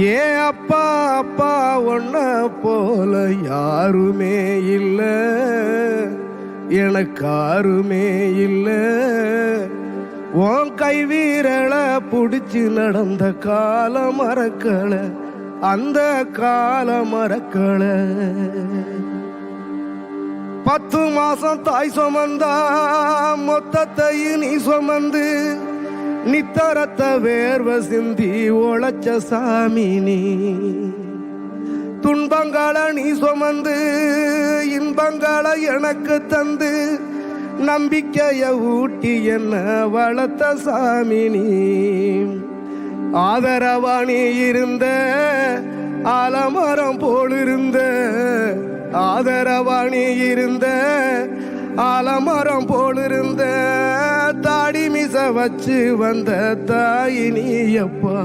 ஏ அப்பா அப்பா ஒன்ன போல யாருமே இல்ல, எனக்கு யாருமே இல்ல. உன் கை வீரலை புடிச்சு நடந்த கால மறக்கல, அந்த கால மறக்கல. 10 மாசம் தாய் சுமந்தா மொத்தத்தையும் நீ சுமந்து நித்தரத்த வேர்வ சிந்தி உழைச்ச சாமி நீ. துன்பங்களை நீ சுமந்து இன்பங்களை எனக்கு தந்து நம்பிக்கைய ஊட்டி என்ன வளர்த்த சாமி நீ. ஆதரவா நீ இருந்த ஆலமரம் போலிருந்த, ஆதரவா நீ இருந்த ஆலமரம் போலிருந்த. தாடி மிச வச்சு வந்த தாய் நீ அப்பா